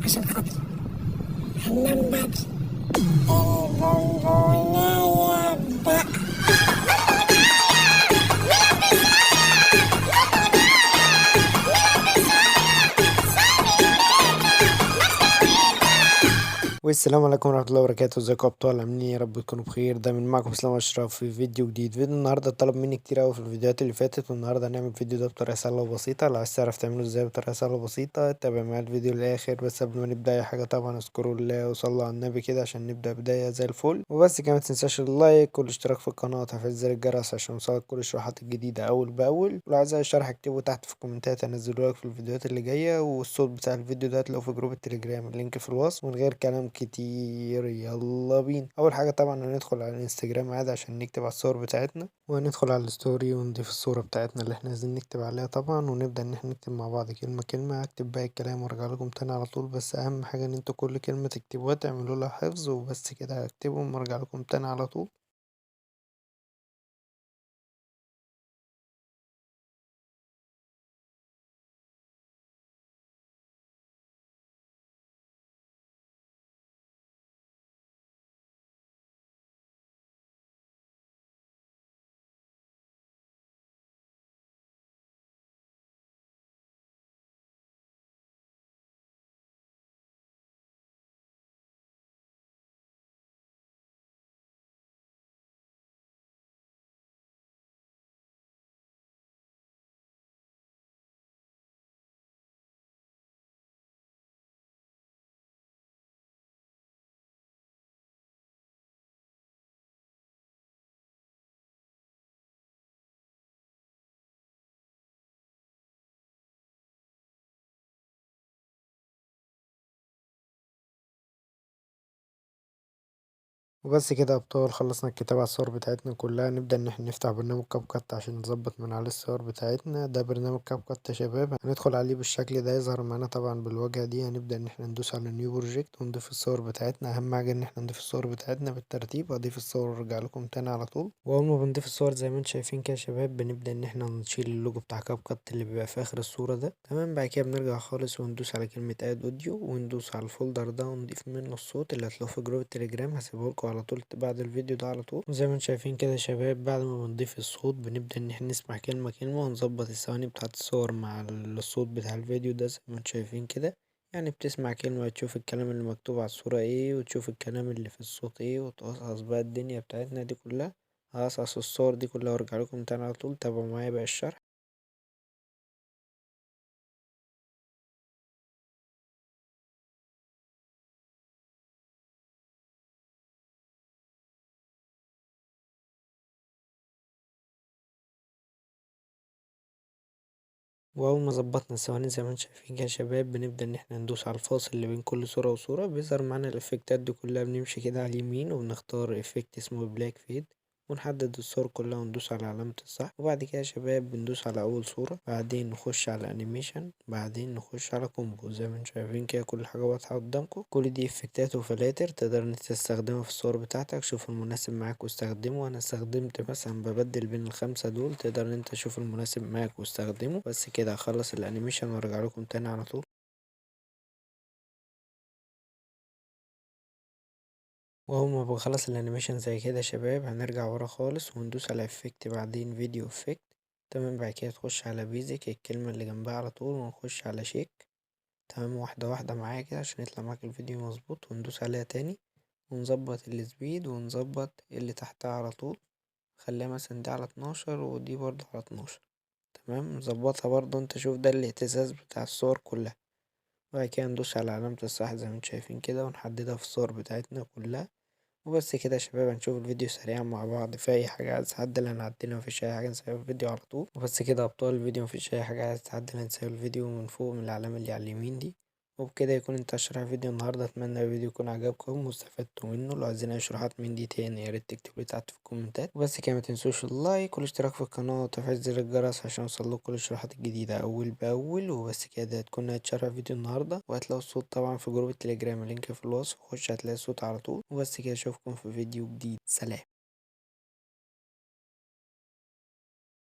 عشان خاطري هننام بدري. البونبوناية بقى. والسلام عليكم ورحمة الله وبركاته. ازيكم يا ابطال؟ عاملين ايه؟ يا رب تكونوا بخير. دايما معكم اسلام اشرف في فيديو جديد. فيديو النهارده طلب مني كتير اوي في الفيديوهات اللي فاتت، والنهارده هنعمل فيديو ده بطريقة سهلة وبسيطة. لو عايز تعرف تعمله ازاي بطريقة سهلة وبسيطة تابع معايا الفيديو للاخر. بس قبل ما نبدأ اي حاجة طبعا اذكروا الله وصلوا على النبي كده عشان نبدأ بداية زي الفل. وبس كمان متنساش اللايك والاشتراك في القناة وتفعيل زر الجرس عشان يوصلك كل الشروحات الجديدة اول باول. ولو عايز اي شرح اكتبه تحت في الكومنتات انزله لك في الفيديوهات اللي جاية. والصوت بتاع الفيديو ده هتلاقوه في جروب التليجرام، اللينك في الوصف. من غير كلام كتير يلا بينا. اول حاجه طبعا هندخل على الانستجرام عادي عشان نكتب على الصور بتاعتنا، وهندخل على الستوري ونضيف الصوره بتاعتنا اللي احنا عايزين نكتب عليها طبعا، ونبدا ان احنا نكتب مع بعض كلمه كلمه. اكتب باقي الكلام وارجع لكم تاني على طول. بس اهم حاجه ان انتوا كل كلمه تكتبوها تعملوا لها حفظ. وبس كده هكتبهم وارجع لكم تاني على طول. وبس كده يا ابطال خلصنا الكتابة على الصور بتاعتنا كلها. نبدأ ان احنا نفتح برنامج كاب كات عشان نظبط من عليه الصور بتاعتنا. ده برنامج كاب كات يا شباب، هندخل عليه بالشكل ده يظهر معانا طبعا بالواجهة دي. هنبدأ ان احنا ندوس على نيو بروجكت ونضيف الصور بتاعتنا. اهم حاجة ان احنا نضيف الصور بتاعتنا بالترتيب. اضيف الصور وارجع لكم تاني على طول. واول ما بنضيف الصور زي ما انتم شايفين كده يا شباب بنبدأ ان احنا نشيل اللوجو بتاع كاب كات اللي بيبقى في اخر الصورة ده. تمام. بعد كده بنرجع خالص وندوس على كلمة اد اوديو وندوس على الفولدر ده ونضيف منه الصوت اللي هتلاقوه في جروب التليجرام. هسيبه لكم على طول بعد الفيديو ده على طول. وزي ما انتم شايفين كده يا شباب بعد ما بنضيف الصوت بنبدأ ان احنا نسمع كلمة كلمة ونظبط الثواني بتاعة الصور مع الصوت بتاع الفيديو ده زي ما انتم شايفين كده. يعني بتسمع كلمة تشوف الكلام اللي مكتوب على الصورة ايه وتشوف الكلام اللي في الصوت ايه وتقصقص بقى الدنيا بتاعتنا دي كلها. هقصقص الصور دي كلها وارجع لكم تاني على طول. تابعوا معايا بقى الشرح. واول ما ظبطنا الثواني زي ما انتم شايفين كده يا شباب بنبدأ ان احنا ندوس على الفاصل اللي بين كل صورة وصورة. بيظهر معانا الافكتات دي كلها. بنمشي كده على اليمين وبنختار افكت اسمه بلاك فيد ونحدد الصور كلها وندوس على علامة الصح. وبعد كده يا شباب بندوس على اول صورة، بعدين نخش على انيميشن، بعدين نخش على كومبو. زي ما انتم شايفين كده كل حاجة واضحة قدامكم. كل دي افكتات وفلاتر تقدر ان انت تستخدمها في الصور بتاعتك. شوف المناسب معاك واستخدمه. انا استخدمت مثلا ببدل بين الخمسة دول. تقدر ان انت تشوف المناسب معاك واستخدمه. بس كده هخلص الانيميشن وارجع لكم تاني على طول. واول ما بخلص الانيميشن زي كده يا شباب هنرجع ورا خالص وندوس على افكت بعدين فيديو افكت. تمام. بعد كده تخش على بيزك الكلمة اللي جنبها على طول ونخش على شيك. تمام. واحدة واحدة معايا كده عشان يطلع معاك الفيديو مظبوط. وندوس عليها تاني ونظبط السبيد ونظبط اللي تحتها على طول. خليها مثلا دي على 12 ودي برضه على 12. تمام. نظبطها برضه. انت شوف ده الاهتزاز بتاع الصور كلها. وبعد كده ندوس على علامة الصح زي ما انتم شايفين كده ونحددها في الصور بتاعتنا كلها. وبس كده يا شباب هنشوف الفيديو سريعا مع بعض. في اي حاجة عايز تعدل هنعدلها، مفيش اي حاجة نسيبها في الفيديو على طول. وبس كده يا ابطال الفيديو مفيش اي حاجة عايز تعدل هنسيب الفيديو من فوق من العلامة اللي على اليمين دي. وبكده يكون انتهى شرح الفيديو النهاردة. اتمنى الفيديو يكون عجبكم واستفدتوا منه. لو عايزين اي شروحات من دي تاني ياريت تكتبولي تحت في الكومنتات. وبس كده متنسوش اللايك والاشتراك في القناة وتفعيل زر الجرس عشان يوصلكوا كل الشروحات الجديدة اول باول. وبس كده تكون نهاية شرح فيديو النهاردة. وهتلاقوا الصوت طبعا في جروب التليجرام، اللينك في الوصف. خش هتلاقي الصوت على طول. وبس كده اشوفكم في فيديو جديد. سلام.